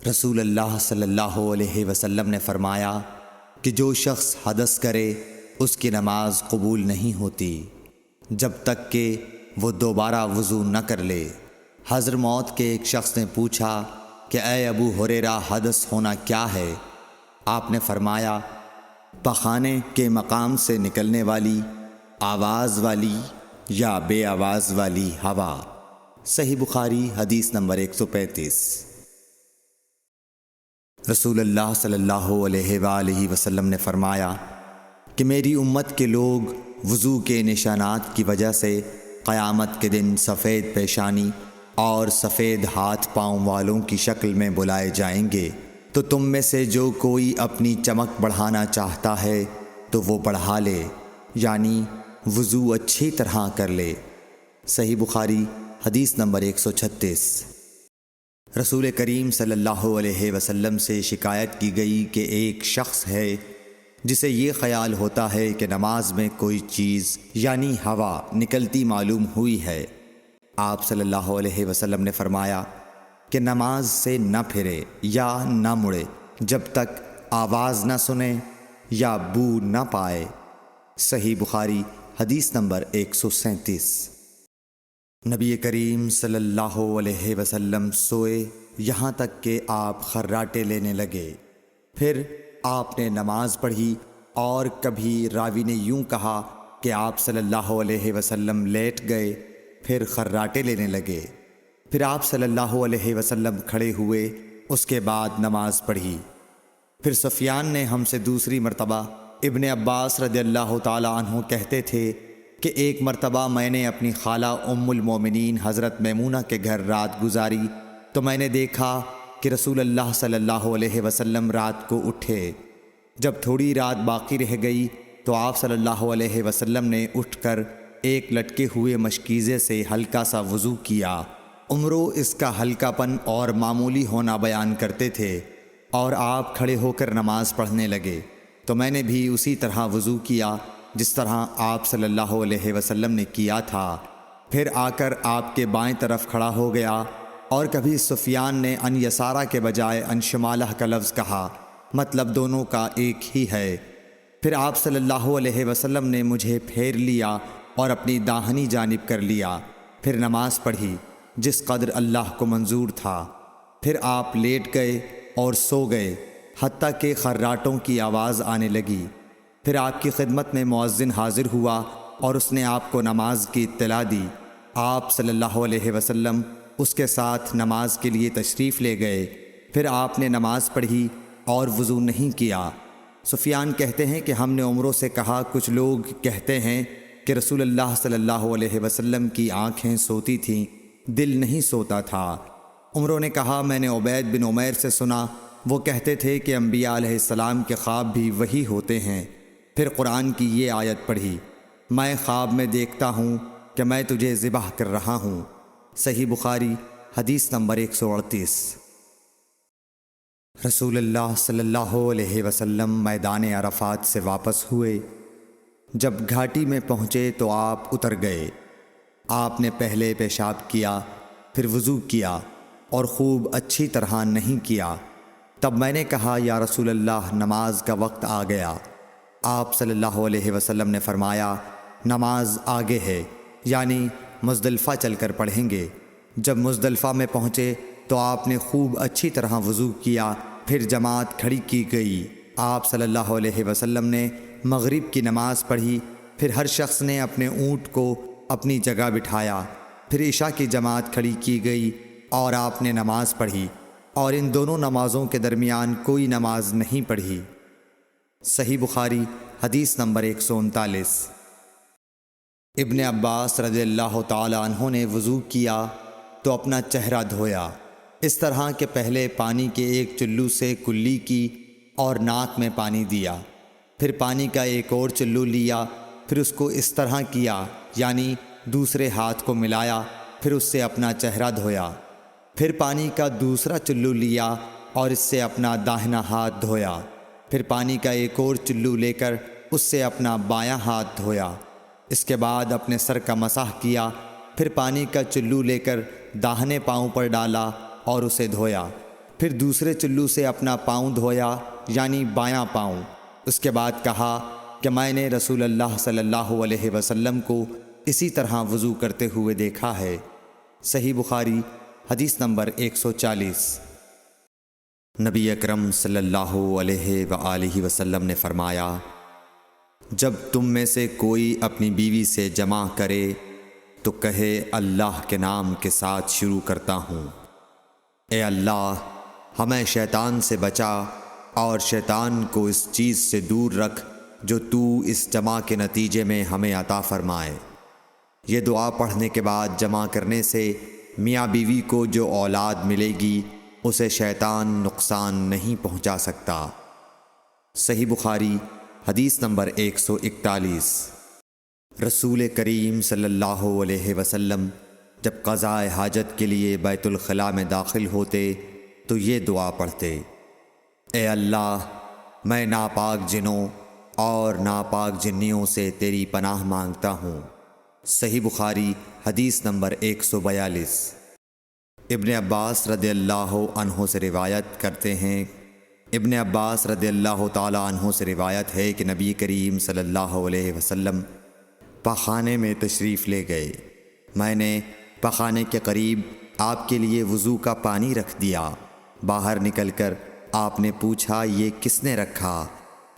رسول اللہ صلی اللہ علیہ وسلم نے فرمایا کہ جو شخص حدث کرے اس کی نماز قبول نہیں ہوتی جب تک کہ وہ دوبارہ وضو نہ کر لے۔ حضرموت کے ایک شخص نے پوچھا کہ اے ابو ہریرہ، حدث ہونا کیا ہے؟ آپ نے فرمایا پخانے کے مقام سے نکلنے والی آواز والی یا بے آواز والی ہوا۔ صحیح بخاری حدیث نمبر 135۔ رسول اللہ صلی اللہ علیہ وآلہ وسلم نے فرمایا کہ میری امت کے لوگ وضو کے نشانات کی وجہ سے قیامت کے دن سفید پیشانی اور سفید ہاتھ پاؤں والوں کی شکل میں بلائے جائیں گے، تو تم میں سے جو کوئی اپنی چمک بڑھانا چاہتا ہے تو وہ بڑھا لے، یعنی وضو اچھی طرح کر لے۔ صحیح بخاری حدیث نمبر 136۔ رسول کریم صلی اللہ علیہ وسلم سے شکایت کی گئی کہ ایک شخص ہے جسے یہ خیال ہوتا ہے کہ نماز میں کوئی چیز یعنی ہوا نکلتی معلوم ہوئی ہے۔ آپ صلی اللہ علیہ وسلم نے فرمایا کہ نماز سے نہ پھرے یا نہ مڑے جب تک آواز نہ سنے یا بو نہ پائے۔ صحیح بخاری حدیث نمبر 137۔ نبی کریم صلی اللہ علیہ وسلم سوئے یہاں تک کہ آپ خراٹے لینے لگے، پھر آپ نے نماز پڑھی، اور کبھی راوی نے یوں کہا کہ آپ صلی اللہ علیہ وسلم لیٹ گئے پھر خراٹے لینے لگے، پھر آپ صلی اللہ علیہ وسلم کھڑے ہوئے، اس کے بعد نماز پڑھی۔ پھر سفیان نے ہم سے دوسری مرتبہ، ابن عباس رضی اللہ تعالی عنہ کہتے تھے کہ ایک مرتبہ میں نے اپنی خالہ ام المومنین حضرت میمونہ کے گھر رات گزاری تو میں نے دیکھا کہ رسول اللہ صلی اللہ علیہ وسلم رات کو اٹھے۔ جب تھوڑی رات باقی رہ گئی تو آپ صلی اللہ علیہ وسلم نے اٹھ کر ایک لٹکے ہوئے مشکیزے سے ہلکا سا وضو کیا۔ عمرو اس کا ہلکا پن اور معمولی ہونا بیان کرتے تھے، اور آپ کھڑے ہو کر نماز پڑھنے لگے تو میں نے بھی اسی طرح وضو کیا جس طرح آپ صلی اللہ علیہ وسلم نے کیا تھا، پھر آ کر آپ کے بائیں طرف کھڑا ہو گیا۔ اور کبھی سفیان نے ان یسارہ کے بجائے ان شمالہ کا لفظ کہا، مطلب دونوں کا ایک ہی ہے۔ پھر آپ صلی اللہ علیہ وسلم نے مجھے پھیر لیا اور اپنی داہنی جانب کر لیا، پھر نماز پڑھی جس قدر اللہ کو منظور تھا۔ پھر آپ لیٹ گئے اور سو گئے حتیٰ کہ خراٹوں کی آواز آنے لگی۔ پھر آپ کی خدمت میں مؤذن حاضر ہوا اور اس نے آپ کو نماز کی اطلاع دی۔ آپ صلی اللہ علیہ وسلم اس کے ساتھ نماز کے لیے تشریف لے گئے، پھر آپ نے نماز پڑھی اور وضو نہیں کیا۔ سفیان کہتے ہیں کہ ہم نے عمرو سے کہا، کچھ لوگ کہتے ہیں کہ رسول اللہ صلی اللہ علیہ وسلم کی آنکھیں سوتی تھیں، دل نہیں سوتا تھا۔ عمرو نے کہا، میں نے عبید بن عمیر سے سنا، وہ کہتے تھے کہ انبیاء علیہ السلام کے خواب بھی وہی ہوتے ہیں۔ پھر قرآن کی یہ آیت پڑھی، میں خواب میں دیکھتا ہوں کہ میں تجھے ذبح کر رہا ہوں۔ صحیح بخاری حدیث نمبر 138۔ رسول اللہ صلی اللہ علیہ وسلم میدان عرفات سے واپس ہوئے۔ جب گھاٹی میں پہنچے تو آپ اتر گئے۔ آپ نے پہلے پیشاب کیا، پھر وضو کیا اور خوب اچھی طرح نہیں کیا۔ تب میں نے کہا، یا رسول اللہ، نماز کا وقت آ گیا۔ آپ صلی اللہ علیہ وسلم نے فرمایا، نماز آگے ہے، یعنی مزدلفہ چل کر پڑھیں گے۔ جب مزدلفہ میں پہنچے تو آپ نے خوب اچھی طرح وضو کیا، پھر جماعت کھڑی کی گئی۔ آپ صلی اللہ علیہ وسلم نے مغرب کی نماز پڑھی، پھر ہر شخص نے اپنے اونٹ کو اپنی جگہ بٹھایا، پھر عشاء کی جماعت کھڑی کی گئی اور آپ نے نماز پڑھی، اور ان دونوں نمازوں کے درمیان کوئی نماز نہیں پڑھی۔ صحیح بخاری حدیث نمبر 139۔ ابن عباس رضی اللہ تعالی عنہ نے وضو کیا تو اپنا چہرہ دھویا، اس طرح کہ پہلے پانی کے ایک چلو سے کلی کی اور ناک میں پانی دیا، پھر پانی کا ایک اور چلو لیا، پھر اس کو اس طرح کیا، یعنی دوسرے ہاتھ کو ملایا، پھر اس سے اپنا چہرہ دھویا، پھر پانی کا دوسرا چلو لیا اور اس سے اپنا داہنا ہاتھ دھویا، پھر پانی کا ایک اور چلو لے کر اس سے اپنا بایاں ہاتھ دھویا، اس کے بعد اپنے سر کا مسح کیا، پھر پانی کا چلو لے کر داہنے پاؤں پر ڈالا اور اسے دھویا، پھر دوسرے چلو سے اپنا پاؤں دھویا یعنی بایاں پاؤں۔ اس کے بعد کہا کہ میں نے رسول اللہ صلی اللہ علیہ وسلم کو اسی طرح وضو کرتے ہوئے دیکھا ہے۔ صحیح بخاری حدیث نمبر 140۔ نبی اکرم صلی اللہ علیہ وآلہ وسلم نے فرمایا، جب تم میں سے کوئی اپنی بیوی سے جمع کرے تو کہے اللہ کے نام کے ساتھ شروع کرتا ہوں، اے اللہ ہمیں شیطان سے بچا اور شیطان کو اس چیز سے دور رکھ جو تو اس جمع کے نتیجے میں ہمیں عطا فرمائے۔ یہ دعا پڑھنے کے بعد جمع کرنے سے میاں بیوی کو جو اولاد ملے گی اسے شیطان نقصان نہیں پہنچا سکتا۔ صحیح بخاری حدیث نمبر 141۔ رسول کریم صلی اللہ علیہ وسلم جب قضاء حاجت کے لیے بیت الخلاء میں داخل ہوتے تو یہ دعا پڑھتے، اے اللہ میں ناپاک جنوں اور ناپاک جنیوں سے تیری پناہ مانگتا ہوں۔ صحیح بخاری حدیث نمبر 142۔ ابن عباس رضی اللہ عنہ سے روایت کرتے ہیں، ابن عباس رضی اللہ تعالی عنہ سے روایت ہے کہ نبی کریم صلی اللہ علیہ وسلم پاخانے میں تشریف لے گئے۔ میں نے پاخانے کے قریب آپ کے لیے وضو کا پانی رکھ دیا۔ باہر نکل کر آپ نے پوچھا یہ کس نے رکھا؟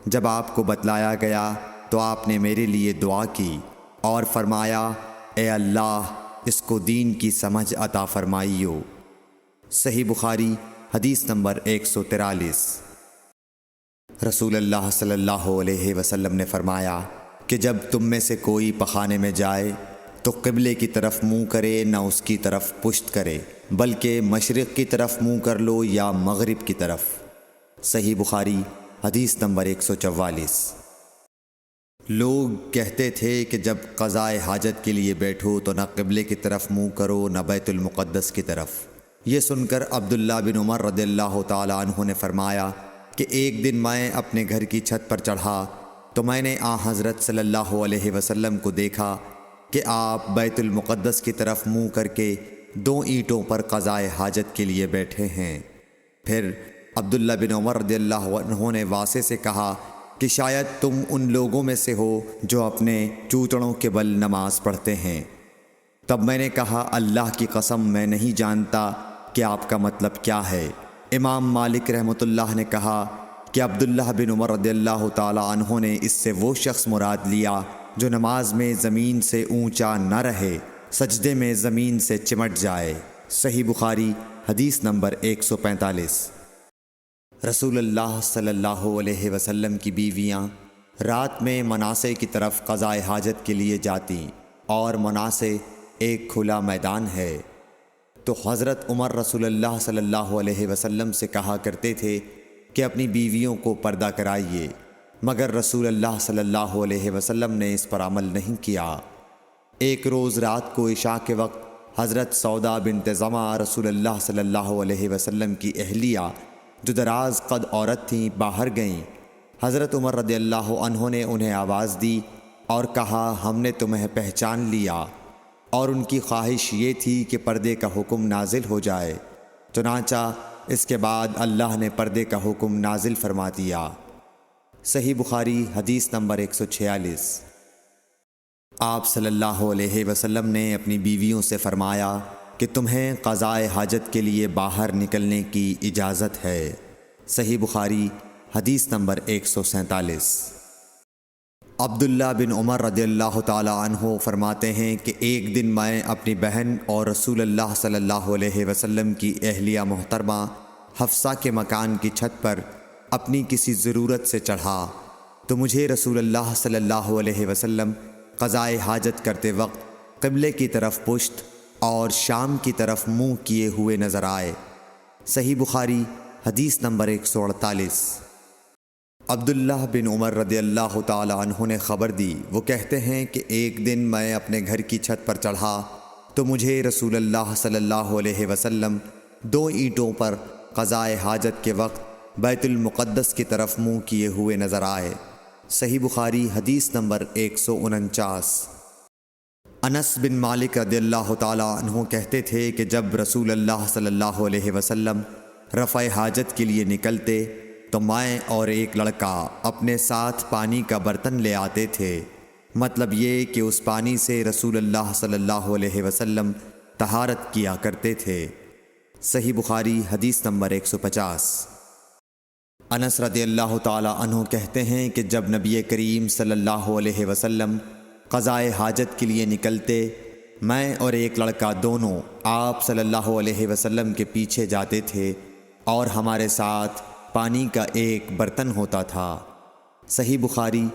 جب آپ کو بتلایا گیا تو آپ نے میرے لیے دعا کی اور فرمایا، اے اللہ اس کو دین کی سمجھ عطا فرمائیو۔ صحیح بخاری حدیث نمبر 143۔ رسول اللہ صلی اللہ علیہ وسلم نے فرمایا کہ جب تم میں سے کوئی پخانے میں جائے تو قبلے کی طرف منہ کرے نہ اس کی طرف پشت کرے، بلکہ مشرق کی طرف منہ کر لو یا مغرب کی طرف۔ صحیح بخاری حدیث نمبر 144۔ لوگ کہتے تھے کہ جب قضاء حاجت کے لیے بیٹھو تو نہ قبلے کی طرف منہ کرو نہ بیت المقدس کی طرف۔ یہ سن کر عبداللہ بن عمر رضی اللہ تعالی عنہ نے فرمایا کہ ایک دن میں اپنے گھر کی چھت پر چڑھا تو میں نے حضرت صلی اللہ علیہ وسلم کو دیکھا کہ آپ بیت المقدس کی طرف منہ کر کے 2 اینٹوں پر قضاء حاجت کے لیے بیٹھے ہیں۔ پھر عبداللہ بن عمر رضی اللہ عنہ نے واسع سے کہا کہ شاید تم ان لوگوں میں سے ہو جو اپنے چوچڑوں کے بل نماز پڑھتے ہیں۔ تب میں نے کہا اللہ کی قسم میں نہیں جانتا کہ آپ کا مطلب کیا ہے۔ امام مالک رحمۃ اللہ نے کہا کہ عبداللہ بن عمر رضی اللہ تعالی عنہ نے اس سے وہ شخص مراد لیا جو نماز میں زمین سے اونچا نہ رہے، سجدے میں زمین سے چمٹ جائے۔ صحیح بخاری حدیث نمبر 145۔ رسول اللہ صلی اللہ علیہ وسلم کی بیویاں رات میں مناصے کی طرف قضاء حاجت کے لیے جاتیں اور مناصے ایک کھلا میدان ہے، تو حضرت عمر رسول اللہ صلی اللہ علیہ وسلم سے کہا کرتے تھے کہ اپنی بیویوں کو پردہ کرائیے، مگر رسول اللہ صلی اللہ علیہ وسلم نے اس پر عمل نہیں کیا۔ ایک روز رات کو عشاء کے وقت حضرت سودا بنت زمع رسول اللہ صلی اللہ علیہ وسلم کی اہلیہ جو دراز قد عورت تھیں باہر گئیں۔ حضرت عمر رضی اللہ عنہ نے انہیں آواز دی اور کہا ہم نے تمہیں پہچان لیا، اور ان کی خواہش یہ تھی کہ پردے کا حکم نازل ہو جائے، چنانچہ اس کے بعد اللہ نے پردے کا حکم نازل فرما دیا۔ صحیح بخاری حدیث نمبر 146۔ آپ صلی اللہ علیہ وسلم نے اپنی بیویوں سے فرمایا کہ تمہیں قضاء حاجت کے لیے باہر نکلنے کی اجازت ہے۔ صحیح بخاری حدیث نمبر 147۔ عبداللہ بن عمر رضی اللہ تعالی عنہ فرماتے ہیں کہ ایک دن میں اپنی بہن اور رسول اللہ صلی اللہ علیہ وسلم کی اہلیہ محترمہ حفصہ کے مکان کی چھت پر اپنی کسی ضرورت سے چڑھا تو مجھے رسول اللہ صلی اللہ علیہ وسلم قضاء حاجت کرتے وقت قبلے کی طرف پشت اور شام کی طرف منہ کیے ہوئے نظر آئے۔ صحیح بخاری حدیث نمبر 148۔ عبداللہ بن عمر رضی اللہ تعالی عنہ نے خبر دی، وہ کہتے ہیں کہ ایک دن میں اپنے گھر کی چھت پر چڑھا تو مجھے رسول اللہ صلی اللہ علیہ وسلم 2 اینٹوں پر قضاء حاجت کے وقت بیت المقدس کی طرف منہ کیے ہوئے نظر آئے۔ صحیح بخاری حدیث نمبر 149۔ انس بن مالک رضی اللہ تعالی عنہ کہتے تھے کہ جب رسول اللہ صلی اللہ علیہ وسلم رفع حاجت کے لیے نکلتے تو میں اور ایک لڑکا اپنے ساتھ پانی کا برتن لے آتے تھے، مطلب یہ کہ اس پانی سے رسول اللہ صلی اللہ علیہ وسلم طہارت کیا کرتے تھے۔ صحیح بخاری حدیث نمبر 150۔ انس رضی اللہ تعالی عنہ کہتے ہیں کہ جب نبی کریم صلی اللہ علیہ وسلم قضائے حاجت کے لیے نکلتے، میں اور ایک لڑکا دونوں آپ صلی اللہ علیہ وسلم کے پیچھے جاتے تھے اور ہمارے ساتھ پانی کا ایک برتن ہوتا تھا۔ صحیح بخاری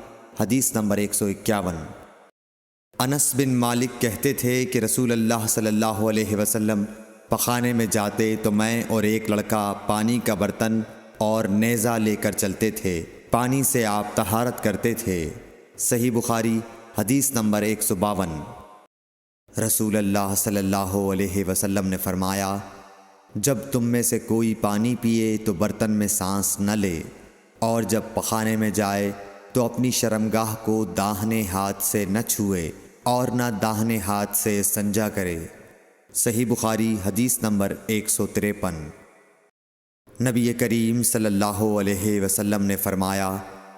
حدیث نمبر 151۔ انس بن مالک کہتے تھے کہ رسول اللہ صلی اللہ علیہ وسلم پخانے میں جاتے تو میں اور ایک لڑکا پانی کا برتن اور نیزہ لے کر چلتے تھے، پانی سے آپ طہارت کرتے تھے۔ صحیح بخاری حدیث نمبر 152۔ رسول اللہ صلی اللہ علیہ وسلم نے فرمایا، جب تم میں سے کوئی پانی پیے تو برتن میں سانس نہ لے، اور جب پخانے میں جائے تو اپنی شرمگاہ کو داہنے ہاتھ سے نہ چھوئے اور نہ داہنے ہاتھ سے استنجا کرے۔ صحیح بخاری حدیث نمبر 153۔ نبی کریم صلی اللہ علیہ وسلم نے فرمایا،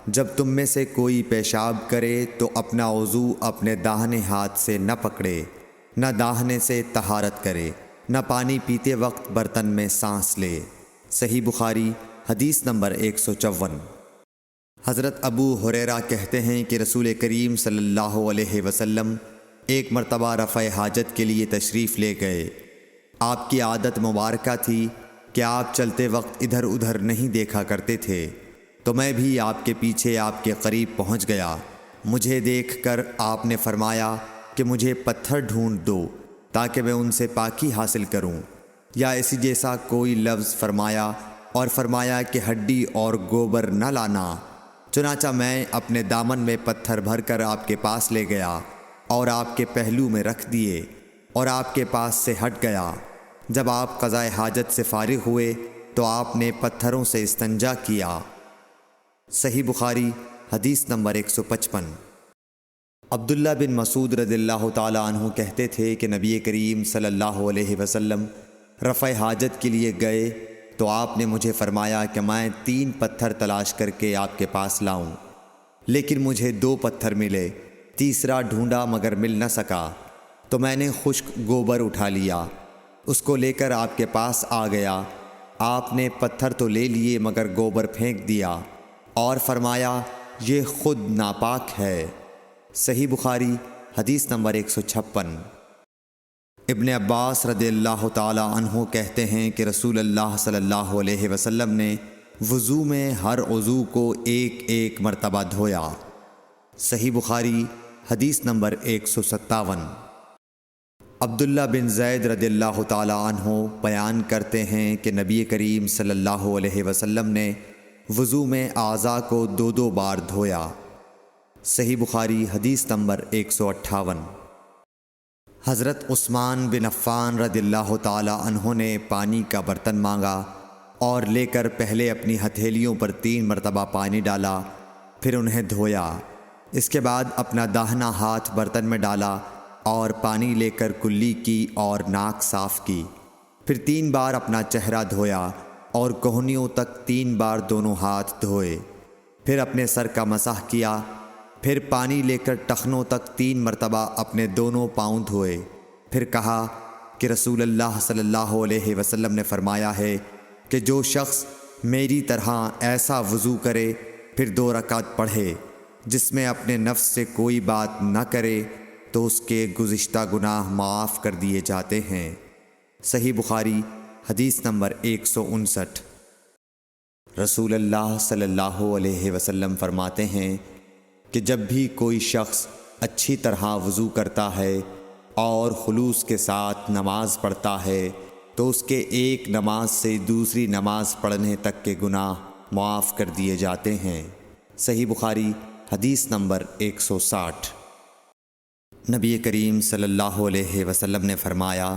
جب تم میں سے کوئی پیشاب کرے تو اپنا وضو اپنے داہنے ہاتھ سے نہ پکڑے، نہ داہنے سے طہارت کرے، نہ پانی پیتے وقت برتن میں سانس لے۔ صحیح بخاری حدیث نمبر 154۔ حضرت ابو ہریرہ کہتے ہیں کہ رسول کریم صلی اللہ علیہ وسلم ایک مرتبہ رفع حاجت کے لیے تشریف لے گئے۔ آپ کی عادت مبارکہ تھی کہ آپ چلتے وقت ادھر ادھر نہیں دیکھا کرتے تھے، تو میں بھی آپ کے پیچھے آپ کے قریب پہنچ گیا۔ مجھے دیکھ کر آپ نے فرمایا کہ مجھے پتھر ڈھونڈ دو تاکہ میں ان سے پاکی حاصل کروں، یا اسی جیسا کوئی لفظ فرمایا، اور فرمایا کہ ہڈی اور گوبر نہ لانا۔ چنانچہ میں اپنے دامن میں پتھر بھر کر آپ کے پاس لے گیا اور آپ کے پہلو میں رکھ دیے اور آپ کے پاس سے ہٹ گیا۔ جب آپ قضائے حاجت سے فارغ ہوئے تو آپ نے پتھروں سے استنجا کیا۔ صحیح بخاری حدیث نمبر 155۔ عبداللہ بن مسعود رضی اللہ تعالی عنہ کہتے تھے کہ نبی کریم صلی اللہ علیہ وسلم رفع حاجت کے لیے گئے تو آپ نے مجھے فرمایا کہ میں 3 پتھر تلاش کر کے آپ کے پاس لاؤں، لیکن مجھے 2 پتھر ملے، تیسرا ڈھونڈا مگر مل نہ سکا، تو میں نے خشک گوبر اٹھا لیا، اس کو لے کر آپ کے پاس آ گیا۔ آپ نے پتھر تو لے لیے مگر گوبر پھینک دیا اور فرمایا یہ خود ناپاک ہے۔ صحیح بخاری حدیث نمبر 156۔ ابن عباس رضی اللہ تعالی عنہ کہتے ہیں کہ رسول اللہ صلی اللہ علیہ وسلم نے وضو میں ہر عضو کو ایک ایک مرتبہ دھویا۔ صحیح بخاری حدیث نمبر 157۔ عبداللہ بن زید رضی اللہ تعالی عنہ بیان کرتے ہیں کہ نبی کریم صلی اللہ علیہ وسلم نے وضو میں اعضاء کو 2 بار دھویا۔ صحیح بخاری حدیث نمبر 158۔ حضرت عثمان بن عفان رضی اللہ تعالی عنہ نے پانی کا برتن مانگا اور لے کر پہلے اپنی ہتھیلیوں پر 3 مرتبہ پانی ڈالا، پھر انہیں دھویا۔ اس کے بعد اپنا داہنا ہاتھ برتن میں ڈالا اور پانی لے کر کلی کی اور ناک صاف کی، پھر 3 بار اپنا چہرہ دھویا اور کوہنیوں تک 3 بار دونوں ہاتھ دھوئے، پھر اپنے سر کا مسح کیا، پھر پانی لے کر ٹخنوں تک 3 مرتبہ اپنے دونوں پاؤں دھوئے، پھر کہا کہ رسول اللہ صلی اللہ علیہ وسلم نے فرمایا ہے کہ جو شخص میری طرح ایسا وضو کرے پھر 2 رکعت پڑھے جس میں اپنے نفس سے کوئی بات نہ کرے تو اس کے گزشتہ گناہ معاف کر دیے جاتے ہیں۔ صحیح بخاری حدیث نمبر 159۔ رسول اللہ صلی اللہ علیہ وسلم فرماتے ہیں کہ جب بھی کوئی شخص اچھی طرح وضو کرتا ہے اور خلوص کے ساتھ نماز پڑھتا ہے تو اس کے ایک نماز سے دوسری نماز پڑھنے تک کے گناہ معاف کر دیے جاتے ہیں۔ صحیح بخاری حدیث نمبر 160۔ نبی کریم صلی اللہ علیہ وسلم نے فرمایا،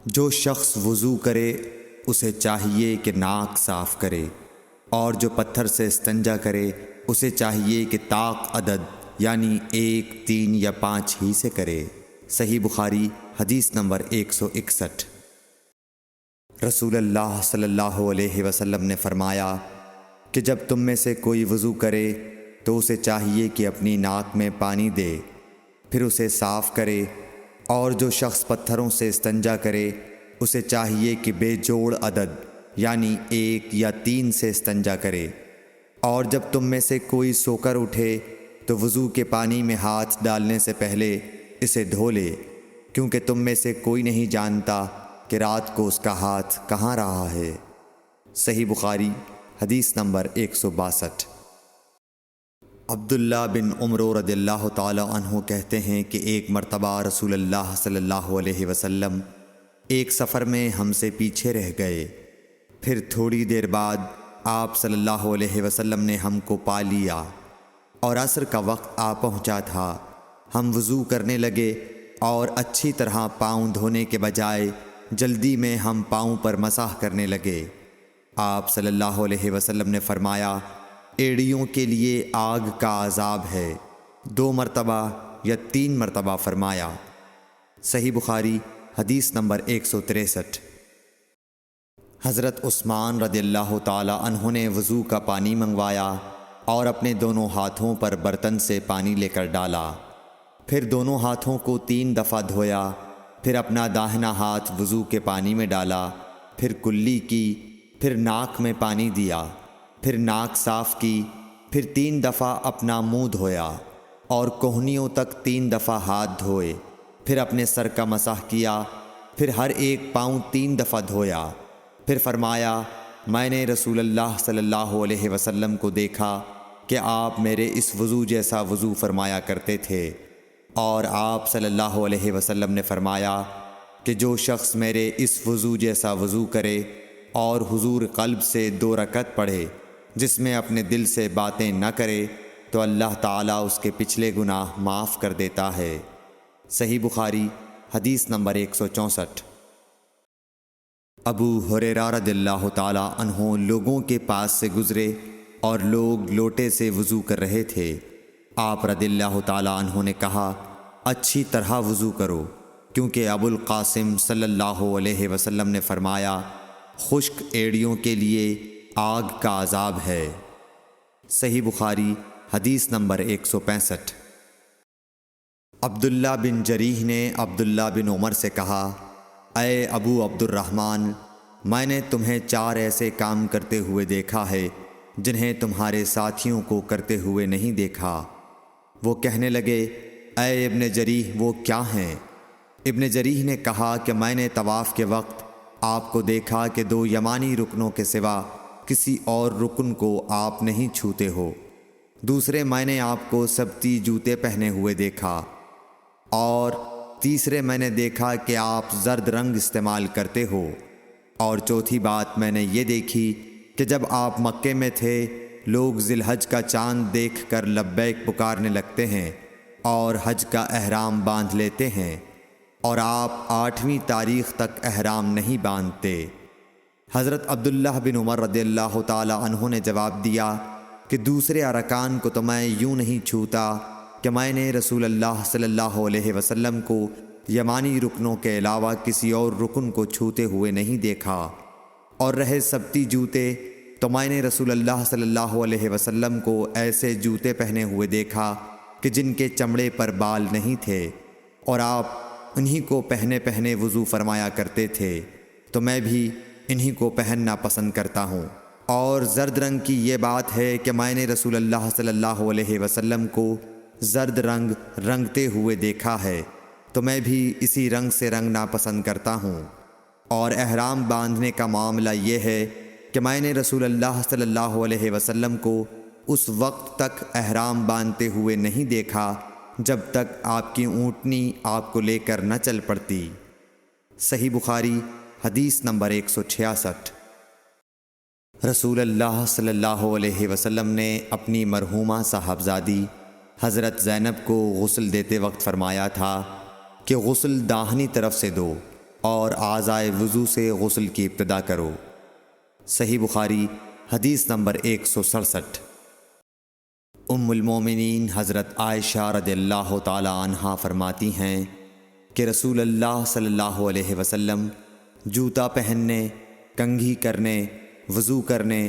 جو شخص وضو کرے اسے چاہیے کہ ناک صاف کرے، اور جو پتھر سے استنجا کرے اسے چاہیے کہ طاق عدد یعنی 1، 3 یا 5 ہی سے کرے۔ صحیح بخاری حدیث نمبر 161۔ رسول اللہ صلی اللہ علیہ وسلم نے فرمایا کہ جب تم میں سے کوئی وضو کرے تو اسے چاہیے کہ اپنی ناک میں پانی دے، پھر اسے صاف کرے، اور جو شخص پتھروں سے استنجا کرے اسے چاہیے کہ بے جوڑ عدد یعنی 1 یا 3 سے استنجا کرے، اور جب تم میں سے کوئی سو کر اٹھے تو وضو کے پانی میں ہاتھ ڈالنے سے پہلے اسے دھو لے، کیونکہ تم میں سے کوئی نہیں جانتا کہ رات کو اس کا ہاتھ کہاں رہا ہے۔ صحیح بخاری حدیث نمبر 162۔ عبداللہ بن عمر رضی اللہ تعالی عنہ کہتے ہیں کہ ایک مرتبہ رسول اللہ صلی اللہ علیہ وسلم ایک سفر میں ہم سے پیچھے رہ گئے، پھر تھوڑی دیر بعد آپ صلی اللہ علیہ وسلم نے ہم کو پا لیا اور عصر کا وقت آ پہنچا تھا۔ ہم وضو کرنے لگے اور اچھی طرح پاؤں دھونے کے بجائے جلدی میں ہم پاؤں پر مسح کرنے لگے۔ آپ صلی اللہ علیہ وسلم نے فرمایا، ایڑیوں کے لیے آگ کا عذاب ہے، 2 مرتبہ یا 3 مرتبہ فرمایا۔ صحیح بخاری حدیث نمبر 163۔ حضرت عثمان رضی اللہ تعالی عنہ نے وضو کا پانی منگوایا اور اپنے دونوں ہاتھوں پر برتن سے پانی لے کر ڈالا، پھر دونوں ہاتھوں کو 3 دفعہ دھویا، پھر اپنا داہنا ہاتھ وضو کے پانی میں ڈالا، پھر کلی کی، پھر ناک میں پانی دیا، پھر ناک صاف کی، پھر 3 دفعہ اپنا منہ دھویا اور کوہنیوں تک 3 دفعہ ہاتھ دھوئے، پھر اپنے سر کا مسح کیا، پھر ہر ایک پاؤں 3 دفعہ دھویا، پھر فرمایا، میں نے رسول اللہ صلی اللہ علیہ وسلم کو دیکھا کہ آپ میرے اس وضو جیسا وضو فرمایا کرتے تھے، اور آپ صلی اللہ علیہ وسلم نے فرمایا کہ جو شخص میرے اس وضو جیسا وضو کرے اور حضور قلب سے 2 رکعت پڑھے جس میں اپنے دل سے باتیں نہ کرے تو اللہ تعالیٰ اس کے پچھلے گناہ معاف کر دیتا ہے۔ صحیح بخاری حدیث نمبر 164۔ ابو ہریرہ رضی اللہ تعالیٰ عنہ لوگوں کے پاس سے گزرے اور لوگ لوٹے سے وضو کر رہے تھے۔ آپ رضی اللہ تعالیٰ عنہ نے کہا، اچھی طرح وضو کرو، کیونکہ ابو القاسم صلی اللہ علیہ وسلم نے فرمایا، خشک ایڑیوں کے لیے آگ کا عذاب ہے۔ صحیح بخاری حدیث نمبر 165۔ عبداللہ بن جریح نے عبداللہ بن عمر سے کہا، اے ابو عبد الرحمن، میں نے تمہیں 4 ایسے کام کرتے ہوئے دیکھا ہے جنہیں تمہارے ساتھیوں کو کرتے ہوئے نہیں دیکھا۔ وہ کہنے لگے، اے ابن جریح وہ کیا ہیں؟ ابن جریح نے کہا کہ میں نے طواف کے وقت آپ کو دیکھا کہ 2 یمانی رکنوں کے سوا کسی اور رکن کو آپ نہیں چھوتے ہو۔ دوسرے میں نے آپ کو سبتی جوتے پہنے ہوئے دیکھا، اور تیسرے میں نے دیکھا کہ آپ زرد رنگ استعمال کرتے ہو، اور چوتھی بات میں نے یہ دیکھی کہ جب آپ مکے میں تھے لوگ ذی الحج کا چاند دیکھ کر لبیک پکارنے لگتے ہیں اور حج کا احرام باندھ لیتے ہیں، اور آپ 8ویں تاریخ تک احرام نہیں باندھتے۔ حضرت عبداللہ بن عمر رضی اللہ تعالی عنہ نے جواب دیا کہ دوسرے ارکان کو تو میں یوں نہیں چھوتا کہ میں نے رسول اللہ صلی اللہ علیہ وسلم کو یمانی رکنوں کے علاوہ کسی اور رکن کو چھوتے ہوئے نہیں دیکھا، اور رہے سبتی جوتے تو میں نے رسول اللہ صلی اللہ علیہ وسلم کو ایسے جوتے پہنے ہوئے دیکھا کہ جن کے چمڑے پر بال نہیں تھے، اور آپ انہی کو پہنے وضو فرمایا کرتے تھے، تو میں بھی انہی کو پہننا پسند کرتا ہوں۔ اور زرد رنگ کی یہ بات ہے کہ میں نے رسول اللہ صلی اللہ علیہ وسلم کو زرد رنگ رنگتے ہوئے دیکھا ہے، تو میں بھی اسی رنگ سے رنگنا پسند کرتا ہوں۔ اور احرام باندھنے کا معاملہ یہ ہے کہ میں نے رسول اللہ صلی اللہ علیہ وسلم کو اس وقت تک احرام باندھتے ہوئے نہیں دیکھا جب تک آپ کی اونٹنی آپ کو لے کر نہ چل پڑتی۔ صحیح بخاری حدیث نمبر 166۔ رسول اللہ صلی اللہ علیہ وسلم نے اپنی مرحومہ صاحبزادی حضرت زینب کو غسل دیتے وقت فرمایا تھا کہ غسل داہنی طرف سے دو اور اعضائے وضو سے غسل کی ابتدا کرو۔ صحیح بخاری حدیث نمبر 167۔ ام المومنین حضرت عائشہ رضی اللہ تعالی عنہا فرماتی ہیں کہ رسول اللہ صلی اللہ علیہ وسلم جوتا پہننے کنگھی کرنے، وضو کرنے